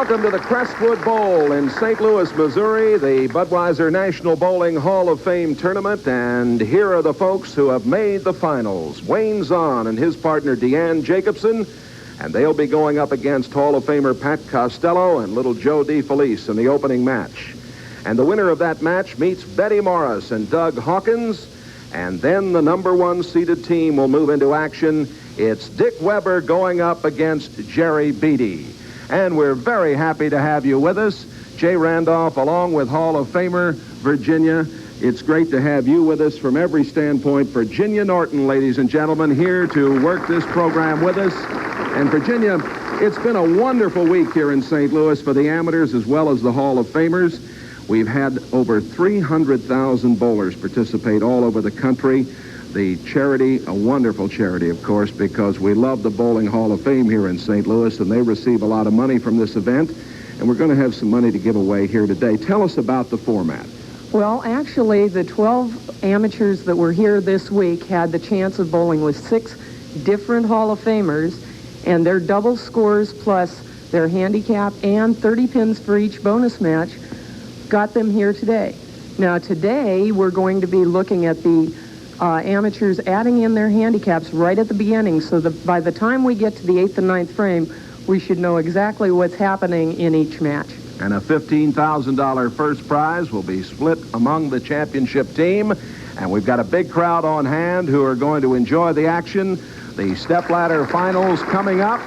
Welcome to the Crestwood Bowl in St. Louis, Missouri, the Budweiser National Bowling Hall of Fame tournament. And here are the folks who have made the finals. Wayne Zahn and his partner Deanne Jacobson. And they'll be going up against Hall of Famer Pat Costello and little Joe DeFelice in the opening match. And the winner of that match meets Betty Morris and Doug Hawkins. And then the number one seeded team will move into action. It's Dick Weber going up against Jerry Beatty. And we're very happy to have you with us. Jay Randolph, along with Hall of Famer Virginia. It's great to have you with us from every standpoint. Virginia Norton, ladies and gentlemen, here to work this program with us. And Virginia, it's been a wonderful week here in St. Louis for the amateurs as well as the Hall of Famers. We've had over 300,000 bowlers participate all over the country. The charity, a wonderful charity, of course, because we love the Bowling Hall of Fame here in St. Louis, and they receive a lot of money from this event. And we're going to have some money to give away here today. Tell us about the format. Well, actually, the 12 amateurs that were here this week had the chance of bowling with 6 different Hall of Famers, and their double scores plus their handicap and 30 pins for each bonus match got them here today. Now, today, we're going to be looking at the amateurs adding in their handicaps right at the beginning, so that by the time we get to the 8th and 9th frame, we should know exactly what's happening in each match. And a $15,000 first prize will be split among the championship team. And we've got a big crowd on hand who are going to enjoy the action. The stepladder finals coming up.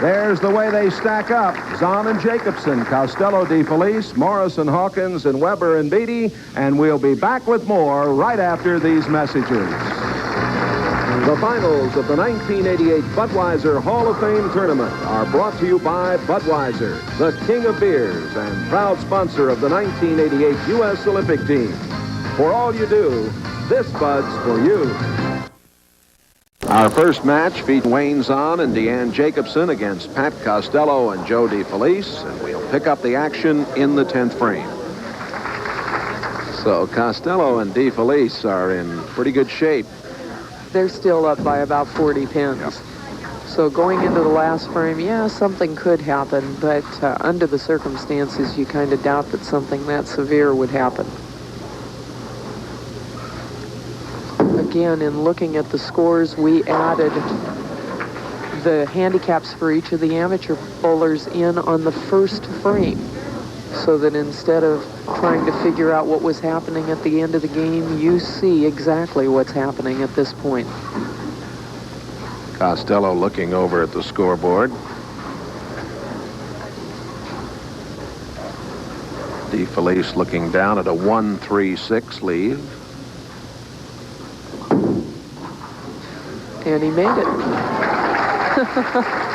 There's the way they stack up. Zahn and Jacobson, Costello, DeFelice, Morrison, Hawkins, and Weber and Beatty. And we'll be back with more right after these messages. The finals of the 1988 Budweiser Hall of Fame tournament are brought to you by Budweiser, the king of beers and proud sponsor of the 1988 U.S. Olympic team. For all you do, this Bud's for you. Our first match featured Wayne Zahn and Deanne Jacobson against Pat Costello and Joe DeFelice, and we'll pick up the action in the 10th frame. So Costello and DeFelice are in pretty good shape. They're still up by about 40 pins. Yep. So going into the last frame, yeah, something could happen, but under the circumstances, you kind of doubt that something that severe would happen. Again, in looking at the scores, we added the handicaps for each of the amateur bowlers in on the first frame, so that instead of trying to figure out what was happening at the end of the game, you see exactly what's happening at this point. Costello looking over at the scoreboard. DeFelice looking down at a 1-3-6 lead. And he made it.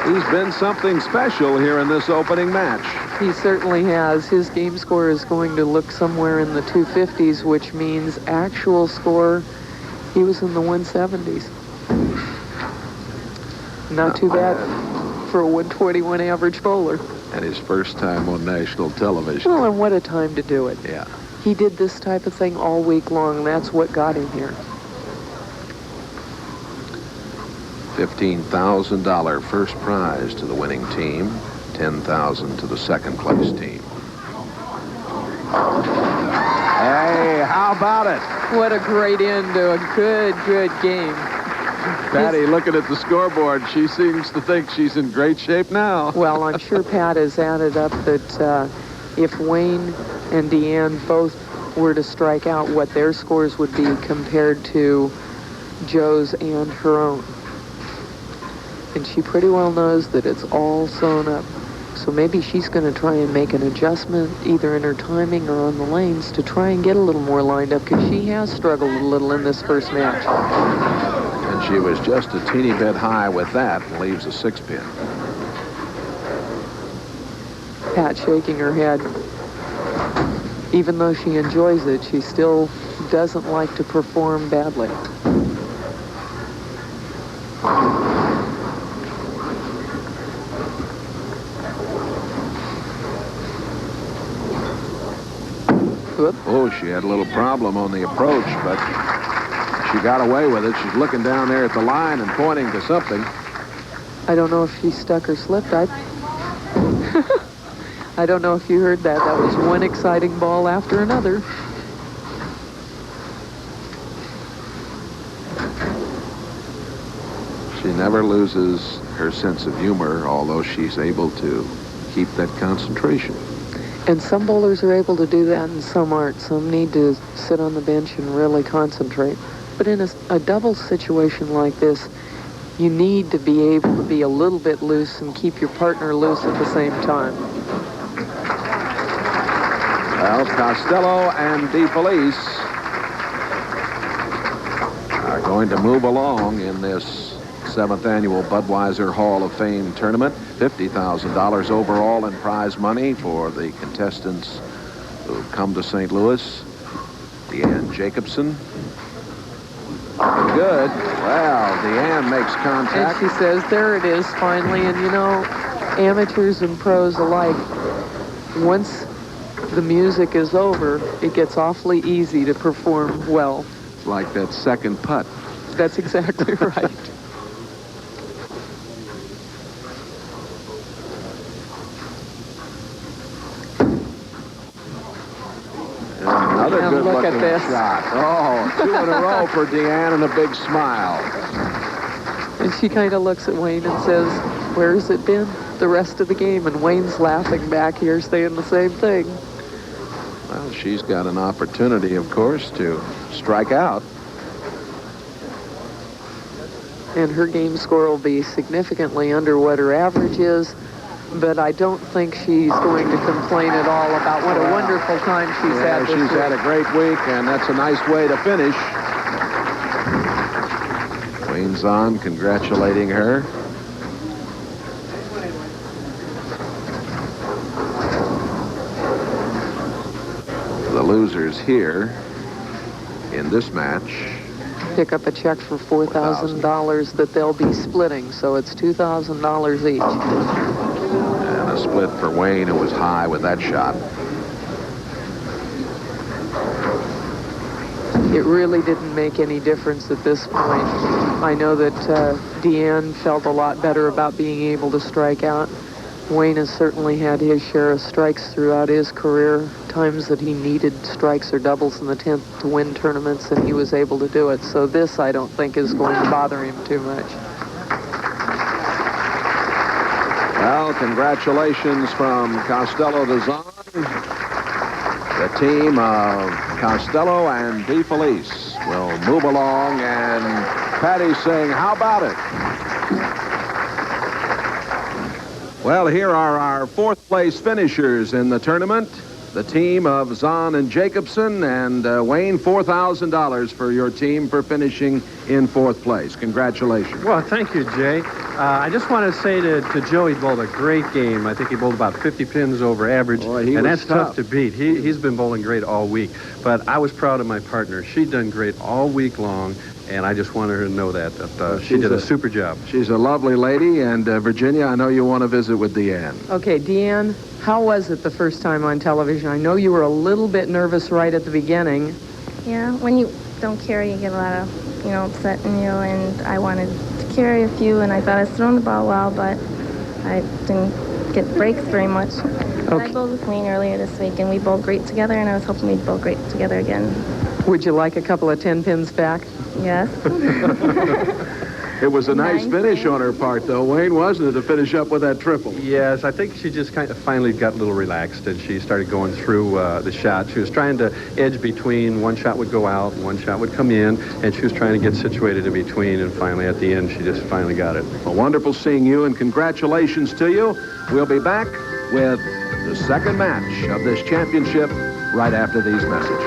He's been something special here in this opening match. He certainly has. His game score is going to look somewhere in the 250s, which means actual score, he was in the 170s. Not too bad for a 121 average bowler. And his first time on national television. Well, and what a time to do it. Yeah. He did this type of thing all week long. That's what got him here. $15,000 first prize to the winning team, $10,000 to the second place team. Hey, how about it? What a great end to a good game. Patty looking at the scoreboard, she seems to think she's in great shape now. Well, I'm sure Pat has added up that if Wayne and Deanne both were to strike out, what their scores would be compared to Joe's and her own. And she pretty well knows that it's all sewn up. So maybe she's going to try and make an adjustment either in her timing or on the lanes to try and get a little more lined up, because she has struggled a little in this first match. And she was just a teeny bit high with that and leaves a 6-pin. Pat shaking her head. Even though she enjoys it, she still doesn't like to perform badly. Oh, she had a little problem on the approach, but she got away with it. She's looking down there at the line and pointing to something. I don't know if she stuck or slipped. I don't know if you heard that. That was one exciting ball after another. She never loses her sense of humor, although she's able to keep that concentration. And some bowlers are able to do that and some aren't. Some need to sit on the bench and really concentrate. But in a double situation like this, you need to be able to be a little bit loose and keep your partner loose at the same time. Well, Costello and DeFelice are going to move along in this 7th annual Budweiser Hall of Fame tournament. $50,000 overall in prize money for the contestants who come to St. Louis. Deanne Jacobson. Good. Well, Deanne makes contact. And she says, there it is, finally. And, you know, amateurs and pros alike, once the music is over, it gets awfully easy to perform well. It's like that second putt. That's exactly right. Another And good look looking at this. shot. Oh, 2 in a row for Deanne and a big smile. And she kind of looks at Wayne and says, where's it been the rest of the game? And Wayne's laughing back here, saying the same thing. Well, she's got an opportunity, of course, to strike out. And her game score will be significantly under what her average is. But I don't think she's going to complain at all about what a wonderful time she's had this she's week. had a great week, and that's a nice way to finish. Wayne Zahn congratulating her. The losers here in this match Pick up a check for $4,000 that they'll be splitting, so it's $2,000 each. And a split for Wayne, who was high with that shot. It really didn't make any difference at this point. I know that Deanne felt a lot better about being able to strike out. Wayne has certainly had his share of strikes throughout his career, times that he needed strikes or doubles in the 10th to win tournaments, and he was able to do it. So this, I don't think, is going to bother him too much. Well, congratulations from Costello to Zahn. The team of Costello and DeFelice will move along, and Patty's saying, how about it? Well, here are our 4th place finishers in the tournament. The team of Zahn and Jacobson, and Wayne, $4,000 for your team for finishing in 4th place. Congratulations. Well, thank you, Jay. I just want to say to Joe, he bowled a great game. I think he bowled about 50 pins over average, Boy, and that's tough to beat. He's been bowling great all week, but I was proud of my partner. She'd done great all week long, and I just wanted her to know that she did a super job. She's a lovely lady, and Virginia, I know you want to visit with Deanne. Okay, Deanne, how was it the first time on television? I know you were a little bit nervous right at the beginning. Yeah, when you don't carry, you get a lot of, upset in you, and I wanted to carry a few, and I thought I was throwing the ball well, but I didn't get breaks very much. Okay. I bowled with Wayne earlier this week, and we bowled great together, and I was hoping we'd bowl great together again. Would you like a couple of 10 pins back? Yes. It was a nice Nice. finish on her part, though, Wayne, wasn't it, to finish up with that triple? Yes, I think she just kind of finally got a little relaxed, and she started going through the shot. She was trying to edge between. One shot would go out, one shot would come in, and she was trying to get situated in between, and finally at the end she just finally got it. Well, wonderful seeing you, and congratulations to you. We'll be back with the second match of this championship right after these messages.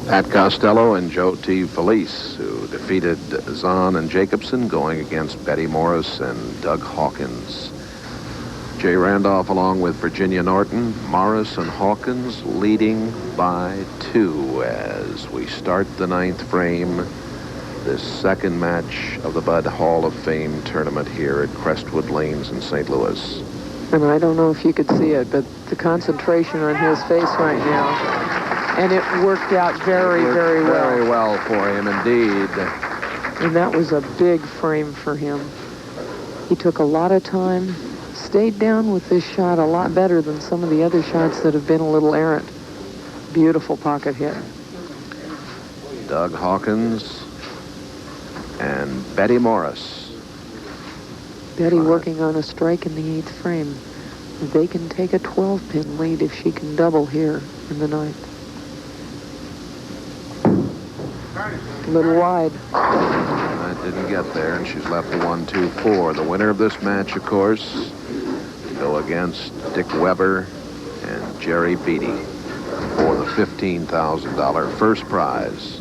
Pat Costello and Joe T. Felice, who defeated Zahn and Jacobson, going against Betty Morris and Doug Hawkins. Jay Randolph along with Virginia Norton. Morris and Hawkins leading by 2 as we start the 9th frame, this second match of the Bud Hall of Fame tournament here at Crestwood Lanes in St. Louis. And I don't know if you could see it, but the concentration on his face right now. And it worked out very, very well. Very well for him, indeed. And that was a big frame for him. He took a lot of time, stayed down with this shot a lot better than some of the other shots that have been a little errant. Beautiful pocket hit. Doug Hawkins and Betty Morris. Betty working on a strike in the 8th frame. They can take a 12-pin lead if she can double here in the 9th. A little wide. That didn't get there, and she's left the 1-2-4. The winner of this match, of course, go against Dick Weber and Jerry Beattie for the $15,000 first prize.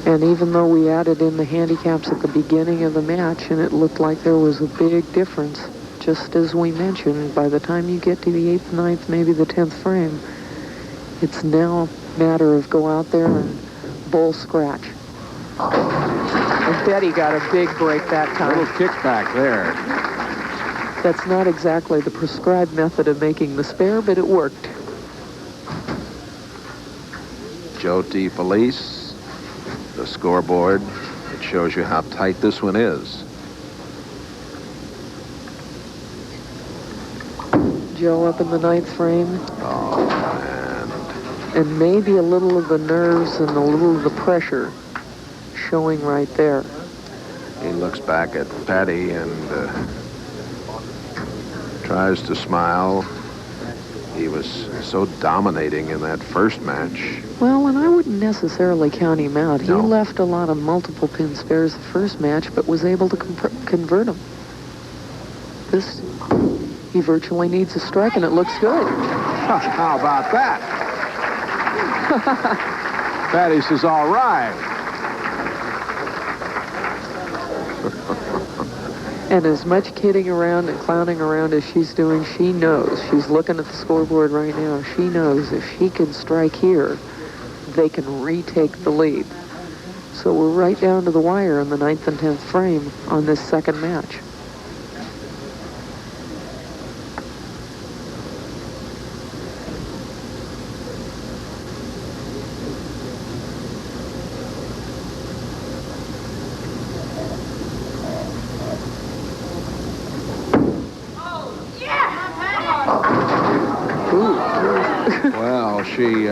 And even though we added in the handicaps at the beginning of the match, and it looked like there was a big difference, just as we mentioned, by the time you get to the 8th, 9th, maybe the 10th frame, it's now a matter of go out there and bowl scratch. And Betty got a big break that time. A little kickback there. That's not exactly the prescribed method of making the spare, but it worked. Joe DeFelice, the scoreboard. It shows you how tight this one is. Joe up in the 9th frame. Oh, And maybe a little of the nerves and a little of the pressure showing right there. he looks back at Patty and tries to smile. He was so dominating in that first match. Well, and I wouldn't necessarily count him out. He No. left a lot of multiple pin spares the first match, but was able to convert them. This, he virtually needs a strike, and it looks good. How about that? Patty says, all right. And as much kidding around and clowning around as she's doing, she knows. She's looking at the scoreboard right now. She knows if she can strike here, they can retake the lead. So we're right down to the wire in the 9th and 10th frame on this second match. Well, she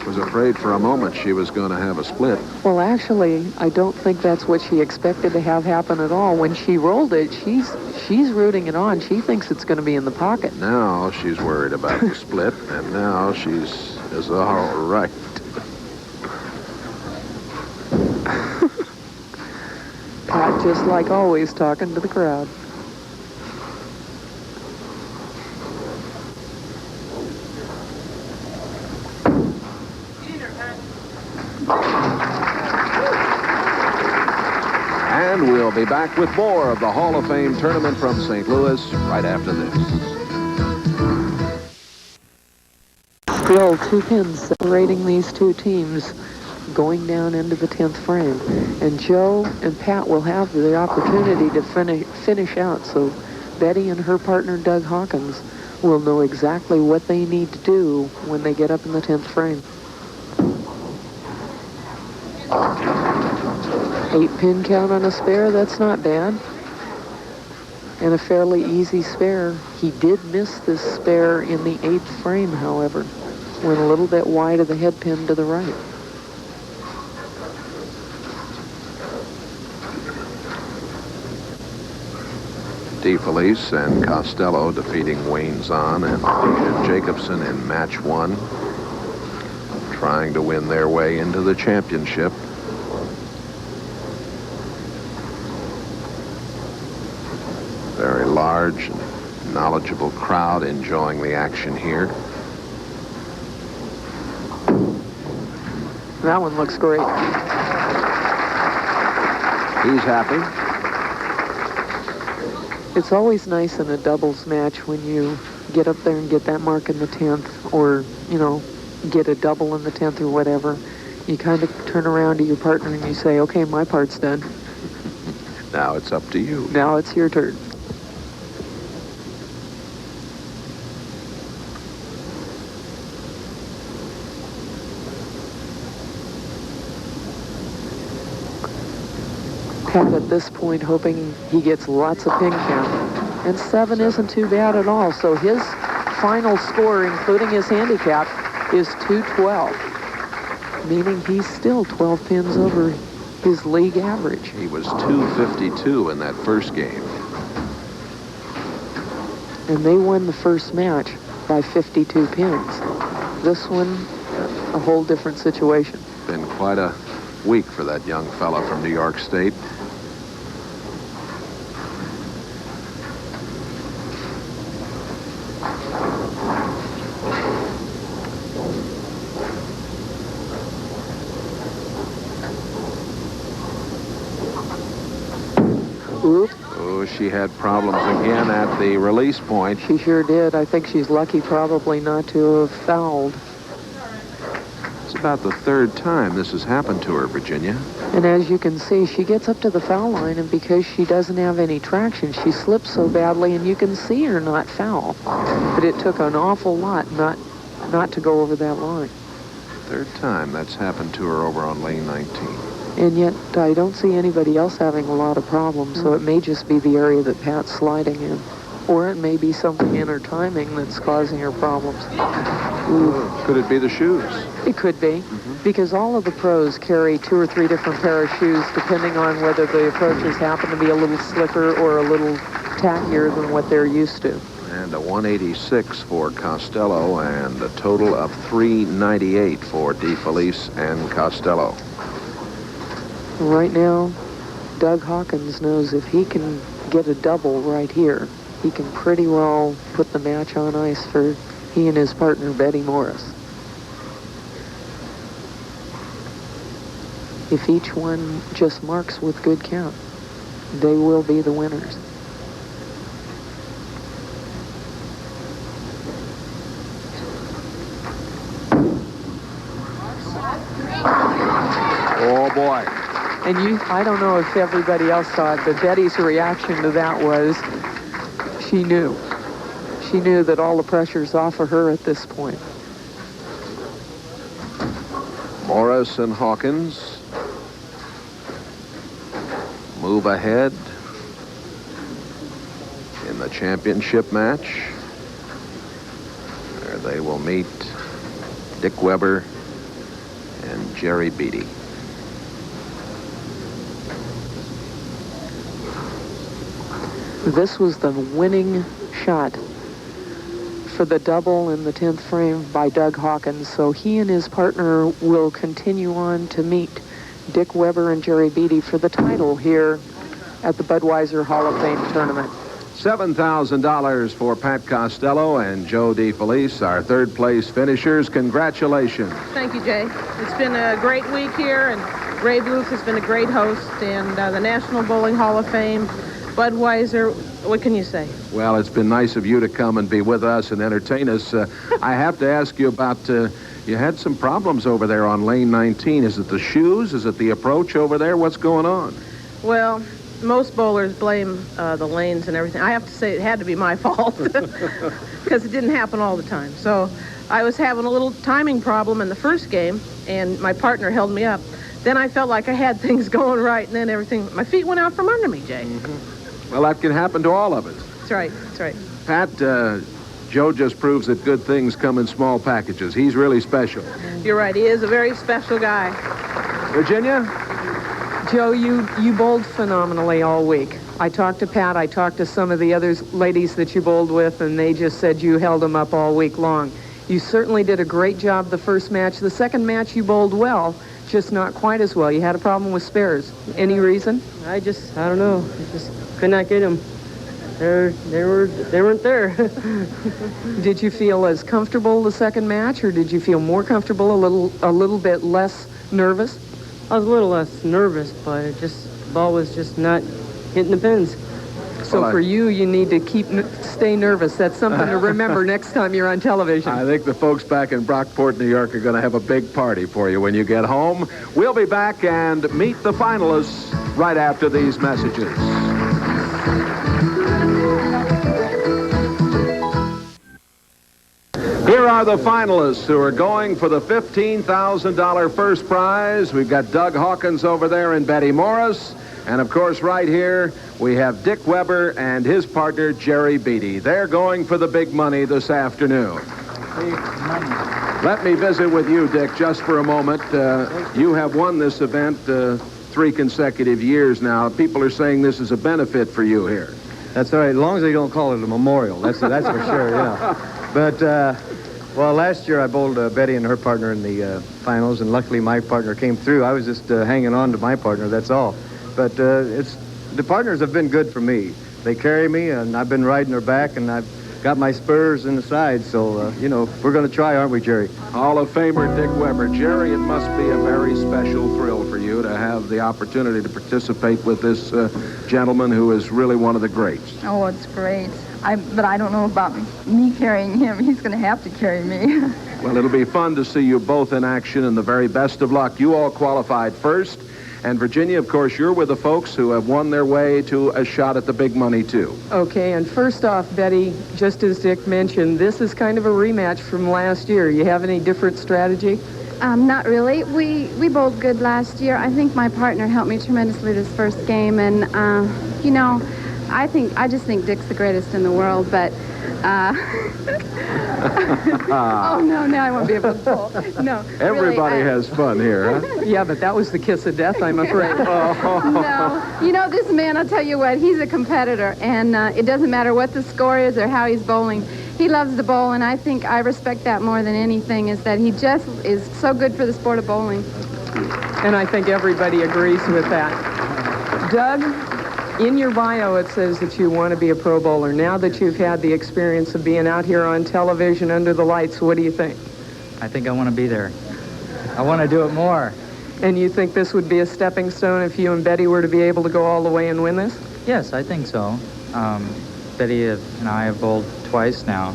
was afraid for a moment she was going to have a split. Well, actually, I don't think that's what she expected to have happen at all. When she rolled it, she's rooting it on. She thinks it's going to be in the pocket. Now she's worried about the split, and now she's all right. Pat, just like always, talking to the crowd. And we'll be back with more of the Hall of Fame tournament from St. Louis right after this. Still 2 pins separating these two teams going down into the 10th frame. And Joe and Pat will have the opportunity to finish out. So Betty and her partner Doug Hawkins will know exactly what they need to do when they get up in the 10th frame. 8-pin count on a spare, that's not bad. And a fairly easy spare. He did miss this spare in the 8th frame, however. Went a little bit wide of the head pin to the right. DeFelice and Costello defeating Wayne Zahn and Jacobson in match 1, trying to win their way into the championship. Very large and knowledgeable crowd enjoying the action here. That one looks great. He's happy. It's always nice in a doubles match when you get up there and get that mark in the 10th, or, you know, get a double in the 10th or whatever. You kind of turn around to your partner and you say, okay, my part's done. Now it's up to you. Now it's your turn. Pat at this point hoping he gets lots of pin count. And 7 isn't too bad at all. So his final score, including his handicap, is 212, meaning he's still 12 pins over his league average. He was 252 in that first game. And they won the first match by 52 pins. This one, a whole different situation. Been quite a week for that young fella from New York State. Oop. Oh, she had problems again at the release point. She sure did. I think she's lucky probably not to have fouled. It's about the third time this has happened to her, Virginia. And as you can see, she gets up to the foul line, and because she doesn't have any traction, she slips so badly, and you can see her not foul. But it took an awful lot not to go over that line. Third time that's happened to her over on lane 19. And yet, I don't see anybody else having a lot of problems, so it may just be the area that Pat's sliding in. Or it may be something in her timing that's causing her problems. Ooh. Could it be the shoes? It could be, because all of the pros carry 2 or 3 different pair of shoes, depending on whether the approaches happen to be a little slicker or a little tackier than what they're used to. And a 186 for Costello, and a total of 398 for DeFelice and Costello. Right now, Doug Hawkins knows if he can get a double right here, he can pretty well put the match on ice for he and his partner, Betty Morris. If each one just marks with good count, they will be the winners. Oh, boy. And I don't know if everybody else saw it, but Betty's reaction to that was she knew. She knew that all the pressure's off of her at this point. Morris and Hawkins move ahead in the championship match, where they will meet Dick Weber and Jerry Beattie. This was the winning shot for the double in the 10th frame by Doug Hawkins, so he and his partner will continue on to meet Dick Weber and Jerry Beattie for the title here at the Budweiser Hall of Fame tournament. $7,000 for Pat Costello and Joe DeFelice, our third place finishers. Congratulations. Thank you, Jay. It's been a great week here, and Ray Bluth has been a great host, and the National Bowling Hall of Fame, Budweiser, what can you say? Well, it's been nice of you to come and be with us and entertain us. I have to ask you about, you had some problems over there on lane 19. Is it the shoes? Is it the approach over there? What's going on? Well, most bowlers blame the lanes and everything. I have to say it had to be my fault because it didn't happen all the time. So I was having a little timing problem in the first game, and my partner held me up. Then I felt like I had things going right, and then everything, my feet went out from under me, Jay. Well, that can happen to all of us. That's right, that's right. Pat, Joe just proves that good things come in small packages. He's really special. You're right, he is a very special guy. Virginia? Joe, you bowled phenomenally all week. I talked to Pat, I talked to some of the other ladies that you bowled with, and they just said you held them up all week long. You certainly did a great job the first match. The second match you bowled well, just not quite as well. You had a problem with spares. Any reason? I don't know. I just could not get them. They weren't there. Did you feel as comfortable the second match, or did you feel more comfortable, a little bit less nervous? I was a little less nervous, but the ball was just not hitting the pins. So for you need to stay nervous. That's something to remember next time you're on television. I think the folks back in Brockport, New York are going to have a big party for you when you get home. We'll be back and meet the finalists right after these messages. Here are the finalists who are going for the $15,000 first prize. We've got Doug Hawkins over there and Betty Morris. And, of course, right here, we have Dick Weber and his partner, Jerry Beatty. They're going for the big money this afternoon. Let me visit with you, Dick, just for a moment. You have won this event 3 consecutive years now. People are saying this is a benefit for you here. That's all right, as long as they don't call it a memorial. That's for sure, yeah. But, well, last year I bowled Betty and her partner in the finals, and luckily my partner came through. I was just hanging on to my partner, that's all. But the partners have been good for me. They carry me, and I've been riding their back, and I've got my spurs in the side. So, you know, we're going to try, aren't we, Jerry? Hall of Famer Dick Weber. Jerry, it must be a very special thrill for you to have the opportunity to participate with this gentleman who is really one of the greats. Oh, it's great. But I don't know about me carrying him. He's going to have to carry me. Well, it'll be fun to see you both in action, and the very best of luck. You all qualified first. And Virginia, of course, you're with the folks who have won their way to a shot at the big money, too. Okay, and first off, Betty, just as Dick mentioned, this is kind of a rematch from last year. You have any different strategy? Not really. We bowled good last year. I think my partner helped me tremendously this first game, and you know, I just think Dick's the greatest in the world, but oh no, now I won't be able to bowl. No. Everybody really, has fun here, huh? Yeah, but that was the kiss of death, I'm afraid. No. You know, this man, I'll tell you what, he's a competitor, and it doesn't matter what the score is or how he's bowling. He loves the bowl, and I think I respect that more than anything, is that he just is so good for the sport of bowling. And I think everybody agrees with that. Doug, in your bio it says that you want to be a pro bowler. Now that you've had the experience of being out here on television under the lights, what do you think? I think I want to be there. I want to do it more. And you think this would be a stepping stone if you and Betty were to be able to go all the way and win this? Yes, I think so. Betty and I have bowled twice now.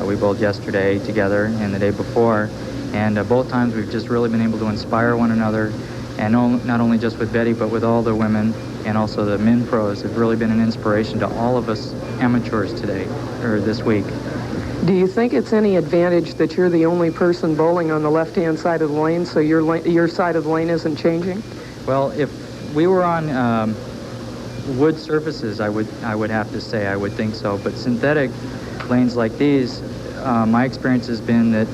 We bowled yesterday together and the day before. And both times we've just really been able to inspire one another. And not only just with Betty, but with all the women and also the men pros have really been an inspiration to all of us amateurs today, or this week. Do you think it's any advantage that you're the only person bowling on the left-hand side of the lane, so your side of the lane isn't changing? Well, if we were on wood surfaces, I would have to say I would think so. But synthetic lanes like these, my experience has been that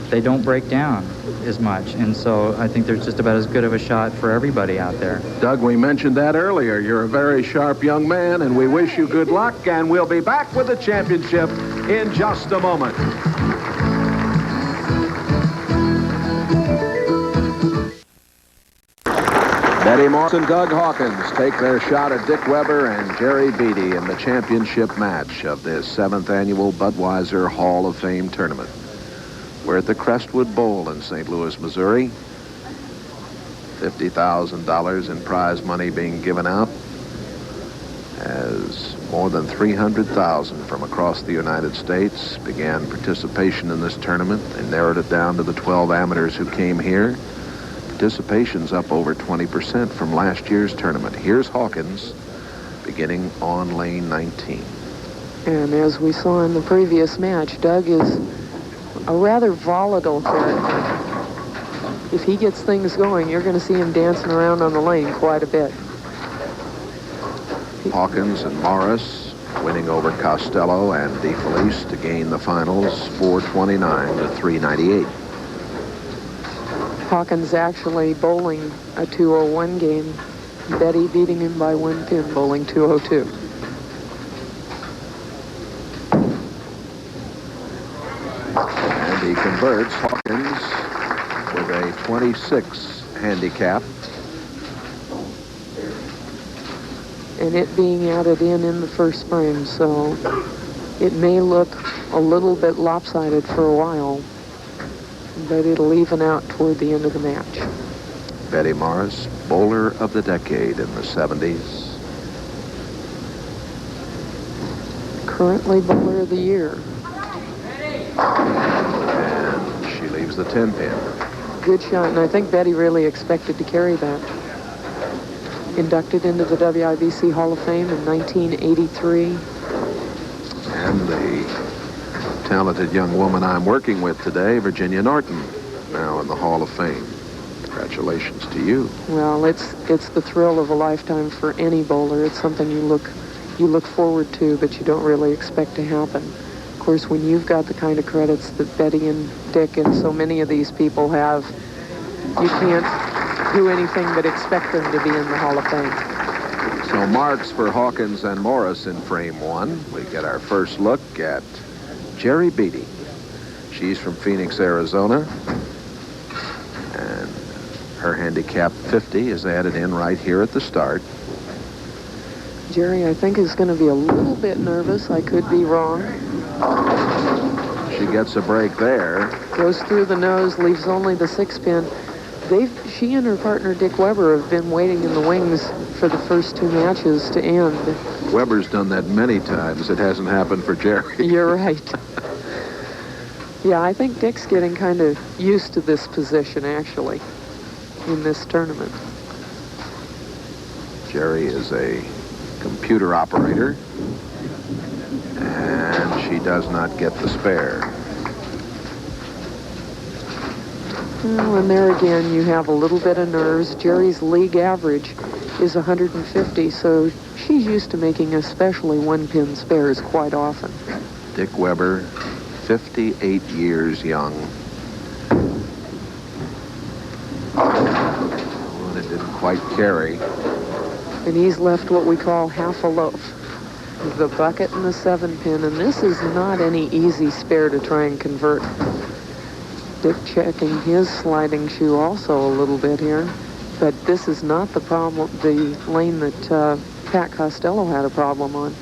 they don't break down as much, and so I think there's just about as good of a shot for everybody out there. Doug, we mentioned that earlier. You're a very sharp young man, and we wish you good luck, and we'll be back with the championship in just a moment. Betty Morris and Doug Hawkins take their shot at Dick Weber and Jerry Beatty in the championship match of this 7th annual Budweiser Hall of Fame tournament. We're at the Crestwood Bowl in St. Louis, Missouri. $50,000 in prize money being given out as more than 300,000 from across the United States began participation in this tournament. They narrowed it down to the 12 amateurs who came here. Participation's up over 20% from last year's tournament. Here's Hawkins beginning on lane 19. And as we saw in the previous match, Doug is a rather volatile character. If he gets things going, you're going to see him dancing around on the lane quite a bit. Hawkins and Morris winning over Costello and DeFelice to gain the finals 429 to 398. Hawkins actually bowling a 201 game. Betty beating him by 1 pin, bowling 202. And he converts Hawkins with a 26 handicap. And it being added in the first frame, so it may look a little bit lopsided for a while, but it'll even out toward the end of the match. Betty Morris, bowler of the decade in the 70s. Currently bowler of the year. And she leaves the 10 pin. Good shot, and I think Betty really expected to carry that. Inducted into the WIBC Hall of Fame in 1983. And the talented young woman I'm working with today, Virginia Norton, now in the Hall of Fame. Congratulations to you. Well, it's the thrill of a lifetime for any bowler. It's something you look forward to, but you don't really expect to happen. Of course, when you've got the kind of credits that Betty and Dick and so many of these people have, you can't do anything but expect them to be in the Hall of Fame. So marks for Hawkins and Morris in frame one. We get our first look at Jerry Beatty. She's from Phoenix, Arizona. And her handicap 50 is added in right here at the start. Jerry, I think, is going to be a little bit nervous. I could be wrong. She gets a break there. Goes through the nose, leaves only the 6-pin. She and her partner Dick Weber have been waiting in the wings for the first 2 matches to end. Weber's done that many times. It hasn't happened for Jerry. You're right. Yeah, I think Dick's getting kind of used to this position, actually, in this tournament. Jerry is a computer operator, and she does not get the spare. Well, and there again, you have a little bit of nerves. Jerry's league average is 150, so she's used to making especially 1-pin spares quite often. Dick Weber, 58 years young. Oh, and it didn't quite carry. And he's left what we call half a loaf. The bucket and the 7-pin, and this is not any easy spare to try and convert. Dick checking his sliding shoe also a little bit here, but this is not the problem, the lane that Pat Costello had a problem on.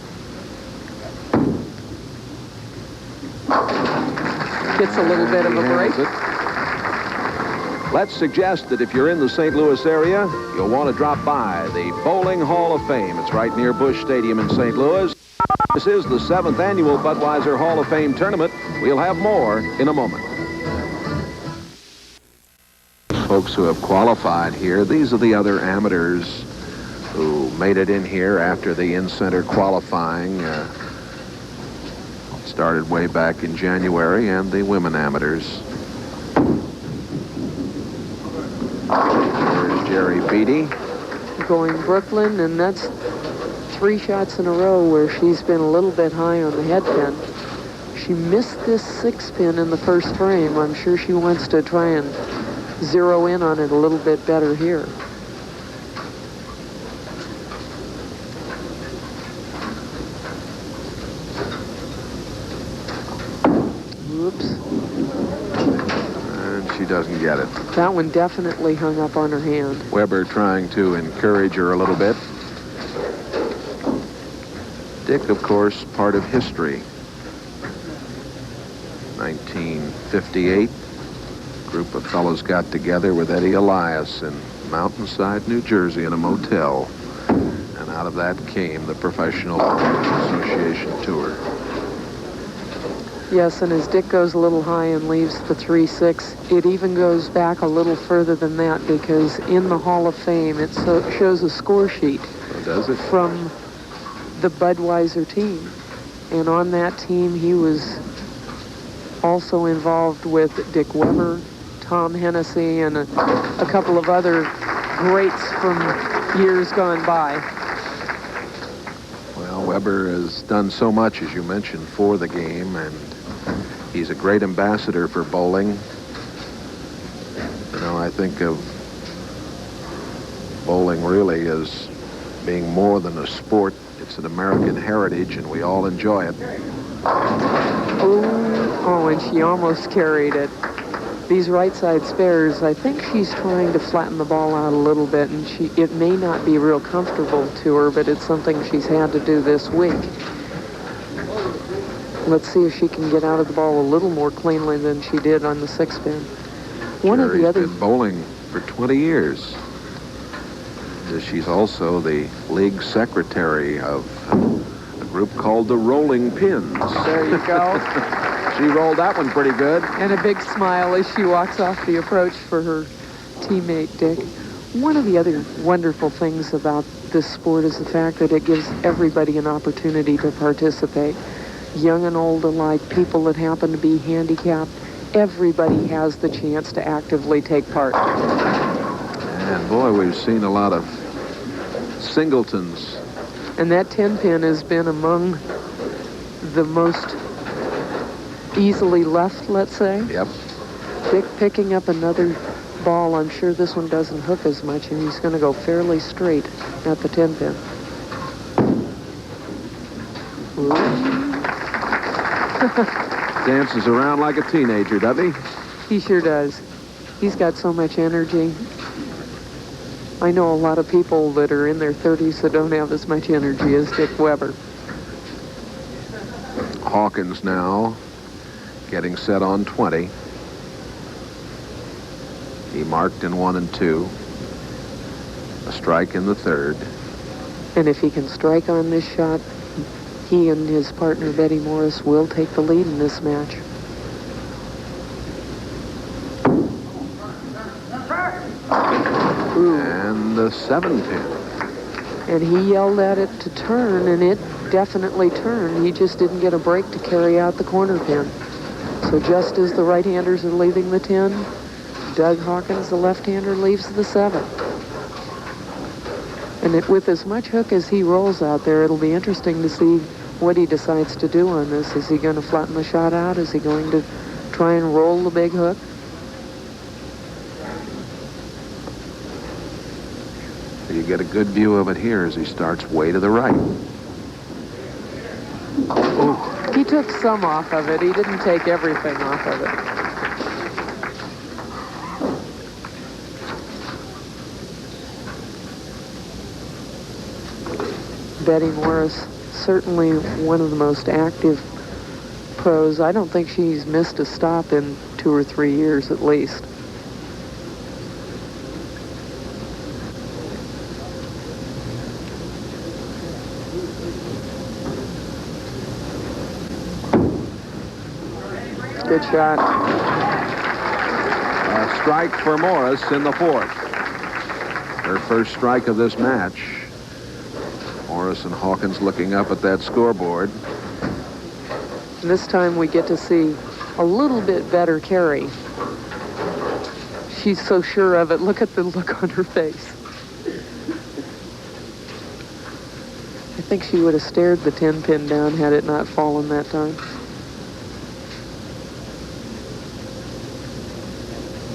Gets a little bit of a break. Let's suggest that if you're in the St. Louis area, you'll want to drop by the Bowling Hall of Fame. It's right near Busch Stadium in St. Louis. This is the 7th annual Budweiser Hall of Fame tournament. We'll have more in a moment. Folks who have qualified here, these are the other amateurs who made it in here after the in-center qualifying started way back in January, and the women amateurs. There's Jerry Beatty. Going Brooklyn, and that's 3 shots in a row where she's been a little bit high on the head pin. She missed this 6-pin in the first frame. I'm sure she wants to try and zero in on it a little bit better here. Oops. And she doesn't get it. That one definitely hung up on her hand. Weber trying to encourage her a little bit. Dick, of course, part of history. 1958, a group of fellows got together with Eddie Elias in Mountainside, New Jersey, in a motel. And out of that came the Professional Bowling Association Tour. Yes, and as Dick goes a little high and leaves the 3-6, it even goes back a little further than that, because in the Hall of Fame, it shows a score sheet Does it? from the Budweiser team. And on that team, he was also involved with Dick Weber, Tom Hennessy, and a couple of other greats from years gone by. Well, Weber has done so much, as you mentioned, for the game, and he's a great ambassador for bowling. You know, I think of bowling really as being more than a sport. It's an American heritage, and we all enjoy it. Oh, and she almost carried it. These right side spares, I think she's trying to flatten the ball out a little bit, and it may not be real comfortable to her, but it's something she's had to do this week. Let's see if she can get out of the ball a little more cleanly than she did on the 6-pin. Jerry's been bowling for 20 years. She's also the league secretary of a group called the Rolling Pins. There you go. She rolled that one pretty good. And a big smile as she walks off the approach for her teammate, Dick. One of the other wonderful things about this sport is the fact that it gives everybody an opportunity to participate. Young and old alike, people that happen to be handicapped, everybody has the chance to actively take part. And boy, we've seen a lot of singletons. And that 10-pin has been among the most easily left, let's say. Yep. Picking up another ball, I'm sure this one doesn't hook as much, and he's going to go fairly straight at the 10-pin. Dances around like a teenager, doesn't he? He sure does. He's got so much energy. I know a lot of people that are in their 30s that don't have as much energy as Dick Weber. Hawkins now getting set on 20. He marked in 1 and 2. A strike in the third. And if he can strike on this shot, he and his partner Betty Morris will take the lead in this match. And the 7-pin. And he yelled at it to turn, and it definitely turned. He just didn't get a break to carry out the corner pin. So just as the right-handers are leaving the 10, Doug Hawkins, the left-hander, leaves the 7. And with as much hook as he rolls out there, it'll be interesting to see what he decides to do on this. Is he going to flatten the shot out? Is he going to try and roll the big hook? You get a good view of it here as he starts way to the right. Oh. He took some off of it. He didn't take everything off of it. Betty Morris, certainly one of the most active pros. I don't think she's missed a stop in 2 or 3 years at least. Good shot. A strike for Morris in the 4th. Her first strike of this match. Morris and Hawkins looking up at that scoreboard. And this time we get to see a little bit better carry. She's so sure of it. Look at the look on her face. I think she would have stared the 10-pin down had it not fallen that time.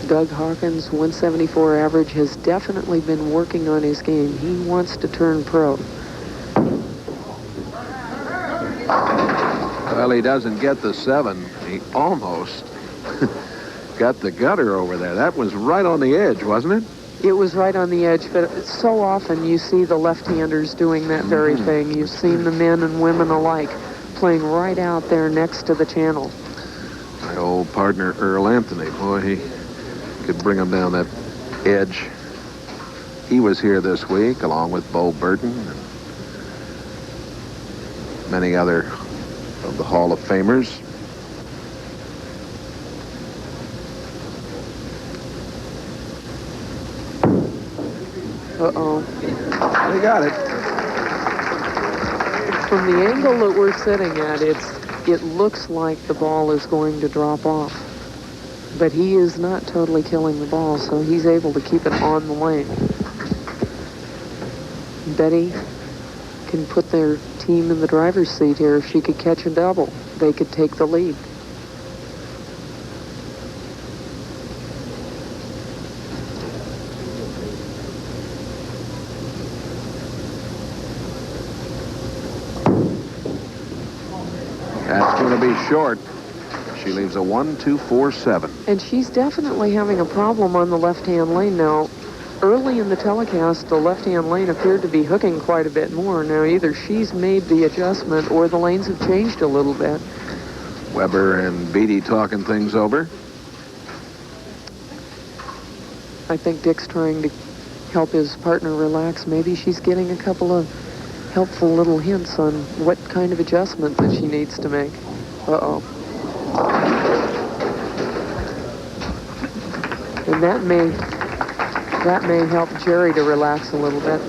Doug Hawkins, 174 average, has definitely been working on his game. He wants to turn pro. Well, he doesn't get the 7. He almost got the gutter over there. That was right on the edge, wasn't it? It was right on the edge, but so often you see the left-handers doing that very thing. You've seen the men and women alike playing right out there next to the channel. My old partner, Earl Anthony, boy, he could bring him down that edge. He was here this week, along with Bo Burton and many other of the Hall of Famers. Uh-oh. They got it. From the angle that we're sitting at, it looks like the ball is going to drop off. But he is not totally killing the ball, so he's able to keep it on the lane. Betty can put their team in the driver's seat here. If she could catch a double, they could take the lead. That's going to be short. She leaves a 1-2-4-7. And she's definitely having a problem on the left-hand lane now. Early in the telecast, the left-hand lane appeared to be hooking quite a bit more. Now, either she's made the adjustment or the lanes have changed a little bit. Weber and Beattie talking things over. I think Dick's trying to help his partner relax. Maybe she's getting a couple of helpful little hints on what kind of adjustment that she needs to make. Uh-oh. And that may help Jerry to relax a little bit.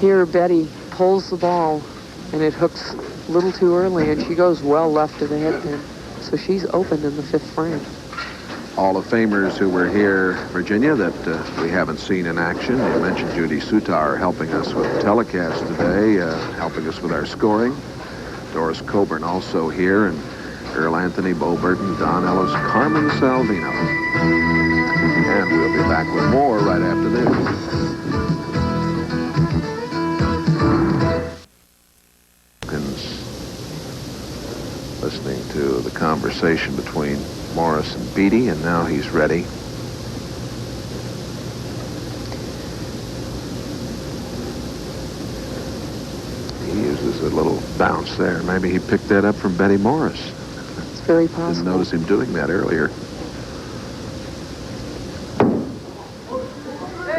Here, Betty pulls the ball, and it hooks a little too early, and she goes well left to the head pin. So she's open in the 5th frame. Hall of Famers who were here, Virginia, that we haven't seen in action. You mentioned Judy Sutar helping us with the telecast today, helping us with our scoring. Doris Coburn also here, and Earl Anthony, Bo Burton, Don Ellis, Carmen Salvino. And we'll be back with more right after this. Listening to the conversation between Morris and Beatty, and now he's ready. He uses a little bounce there. Maybe he picked that up from Betty Morris. It's very possible. Didn't notice him doing that earlier.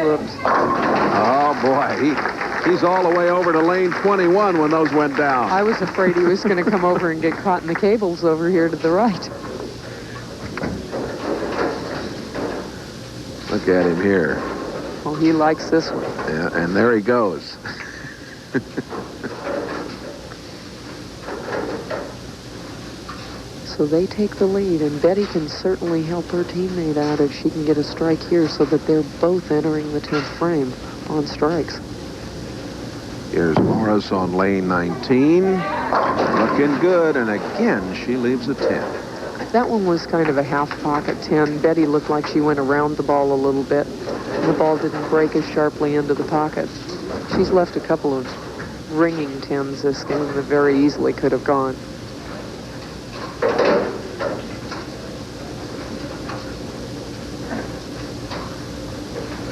Whoops. Oh, boy. He's all the way over to lane 21 when those went down. I was afraid he was going to come over and get caught in the cables over here to the right. Look at him here. Oh, he likes this one. Yeah, and there he goes. So they take the lead, and Betty can certainly help her teammate out if she can get a strike here so that they're both entering the 10th frame on strikes. Here's Morris on lane 19. Looking good, and again, she leaves a 10. That one was kind of a half-pocket 10. Betty looked like she went around the ball a little bit. The ball didn't break as sharply into the pocket. She's left a couple of ringing 10s this game that very easily could have gone.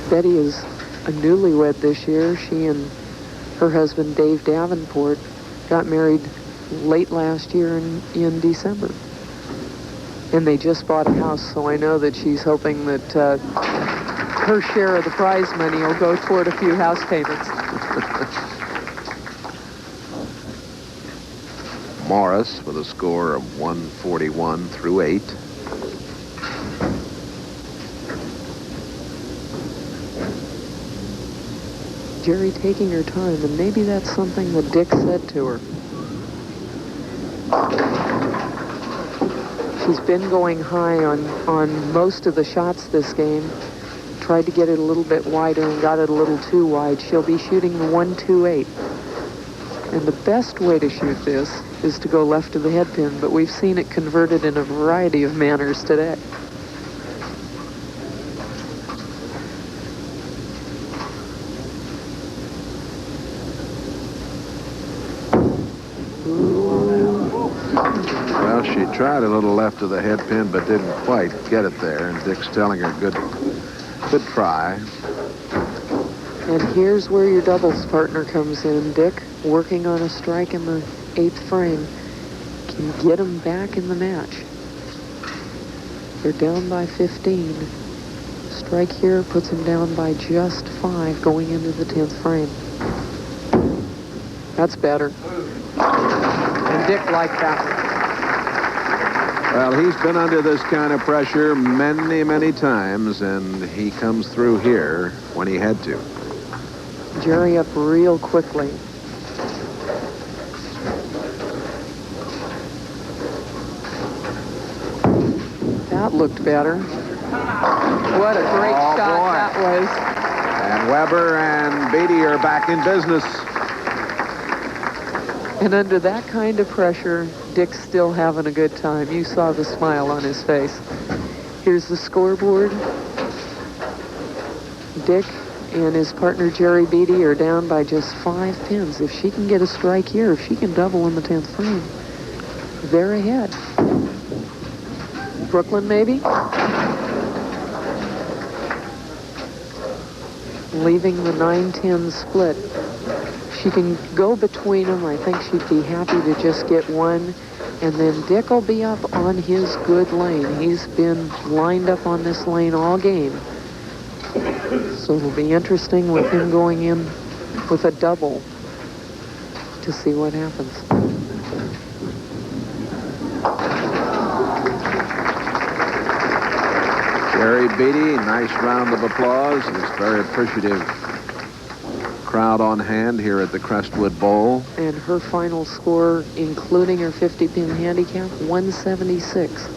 Betty is a newlywed this year. She and her husband, Dave Davenport, got married late last year in December. And they just bought a house, so I know that she's hoping that her share of the prize money will go toward a few house payments. Morris with a score of 141 through 8. Jerry taking her time, and maybe that's something that Dick said to her. She's been going high on most of the shots this game. Tried to get it a little bit wider and got it a little too wide. She'll be shooting the 128. And the best way to shoot this is to go left of the head pin, but we've seen it converted in a variety of manners today. Well, she tried a little left of the head pin, but didn't quite get it there. And Dick's telling her, good try. And here's where your doubles partner comes in, Dick, working on a strike in the 8th frame. Can get them back in the match. They're down by 15. Strike here puts them down by just 5 going into the 10th frame. That's better. And Dick liked that one. Well, he's been under this kind of pressure many, many times, and he comes through here when he had to. Jerry up real quickly. That looked better. What a great shot that was. And Weber and Beatty are back in business. And under that kind of pressure, Dick's still having a good time. You saw the smile on his face. Here's the scoreboard. Dick and his partner Jerry Beatty are down by just 5 pins. If she can get a strike here, if she can double in the 10th frame, they're ahead. Brooklyn, maybe? Leaving the 9-10 split. She can go between them. I think she'd be happy to just get one. And then Dick will be up on his good lane. He's been lined up on this lane all game. So it'll be interesting with him going in with a double to see what happens. Jerry Beatty, nice round of applause. He's very appreciative. Crowd on hand here at the Crestwood Bowl. And her final score, including her 50-pin handicap, 176.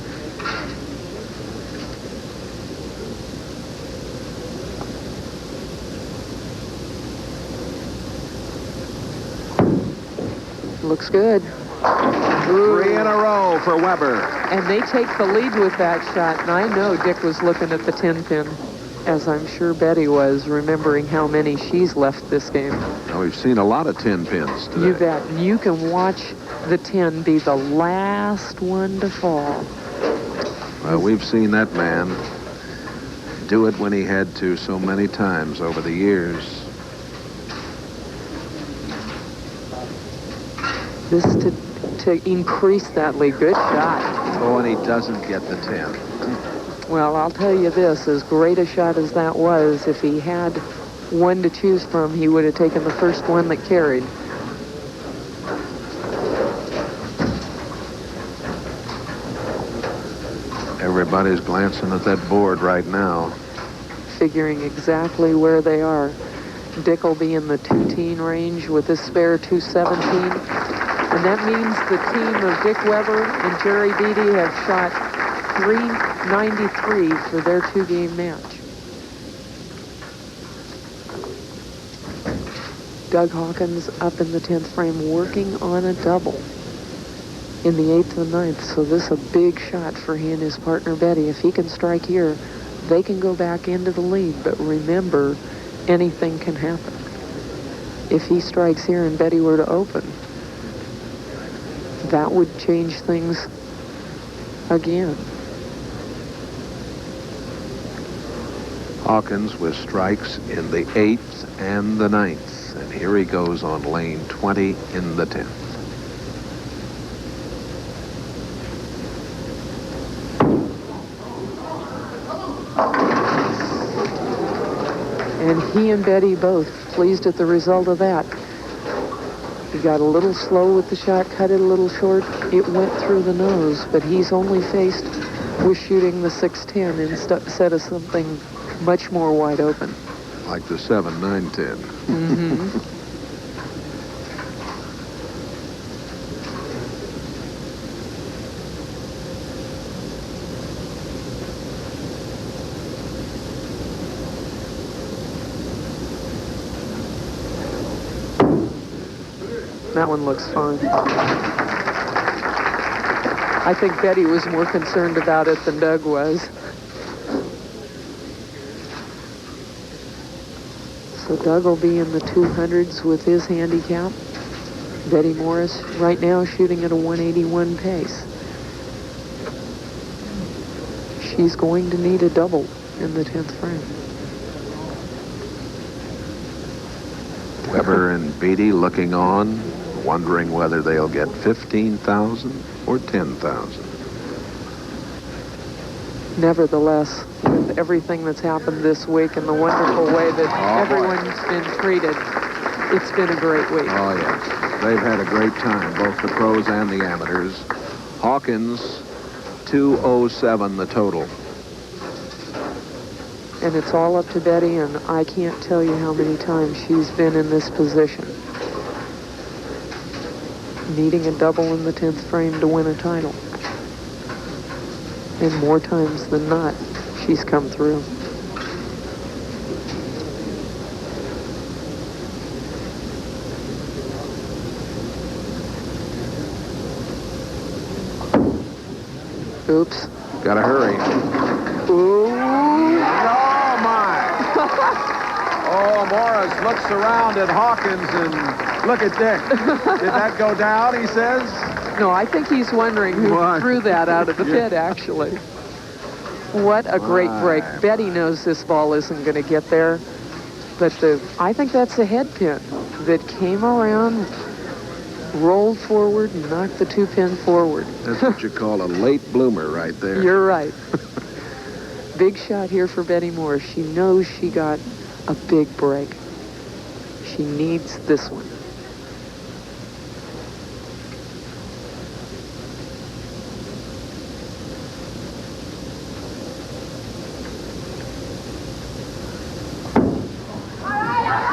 Looks good. Three in a row for Weber. And they take the lead with that shot. And I know Dick was looking at the 10-pin, as I'm sure Betty was, remembering how many she's left this game. Now, we've seen a lot of 10 pins today. You bet. And you can watch the 10 be the last one to fall. Well, we've seen that man do it when he had to so many times over the years. This to increase that lead. Good shot. Oh, and he doesn't get the 10. Well, I'll tell you this, as great a shot as that was, if he had one to choose from, he would have taken the first one that carried. Everybody's glancing at that board right now. Figuring exactly where they are. Dick will be in the 2-teen range with this spare 217. And that means the team of Dick Weber and Jerry Beattie have shot 393 for their 2-game match. Doug Hawkins up in the 10th frame working on a double in the 8th and 9th. So this is a big shot for he and his partner Betty. If he can strike here, they can go back into the lead. But remember, anything can happen. If he strikes here and Betty were to open, that would change things again. Hawkins with strikes in the 8th and the 9th. And here he goes on lane 20 in the 10th. And he and Betty both pleased at the result of that. He got a little slow with the shot, cut it a little short. It went through the nose, but he's only faced with shooting the 610 instead of something much more wide open. Like the 7, 9, 10. Mm-hmm. That one looks fine. I think Betty was more concerned about it than Doug was. So Doug will be in the 200s with his handicap. Betty Morris right now shooting at a 181 pace. She's going to need a double in the 10th frame. Weber and Beattie looking on, wondering whether they'll get 15,000 or 10,000. Nevertheless, with everything that's happened this week and the wonderful way that everyone's been treated, it's been a great week. Oh, yes. They've had a great time, both the pros and the amateurs. Hawkins, 207 the total. And it's all up to Betty, and I can't tell you how many times she's been in this position. Needing a double in the 10th frame to win a title. And more times than not, she's come through. Oops. Gotta hurry. Ooh. Oh, my. Oh, Morris looks around at Hawkins and look at Dick. Did that go down, he says? No, I think he's wondering who threw that out of the pit, actually. What a great break. Betty knows this ball isn't going to get there. But I think that's the head pin that came around, rolled forward, and knocked the 2-pin forward. That's what you call a late bloomer right there. You're right. Big shot here for Betty Moore. She knows she got a big break. She needs this one.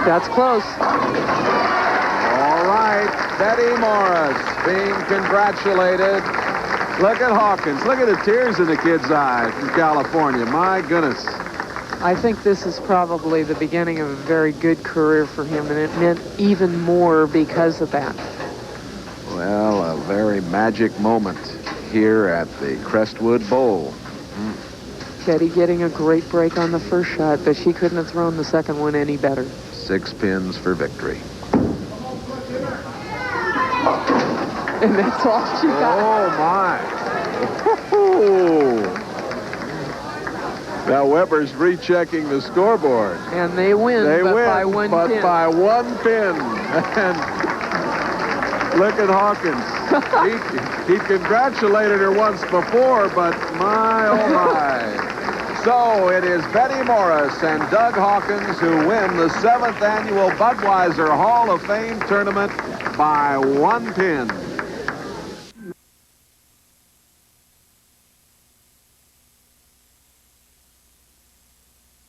That's close. All right, Betty Morris being congratulated. Look at Hawkins. Look at the tears in the kid's eyes from California. My goodness. I think this is probably the beginning of a very good career for him, and it meant even more because of that. Well, a very magic moment here at the Crestwood Bowl. Betty getting a great break on the first shot, but she couldn't have thrown the second one any better. 6 pins for victory. And that's all she got. Oh, my. Now Weber's rechecking the scoreboard. And they win, by one pin. By 1 pin. And look at Hawkins. he congratulated her once before, but my, oh, my. So it is Betty Morris and Doug Hawkins who win the 7th annual Budweiser Hall of Fame tournament by 1 pin.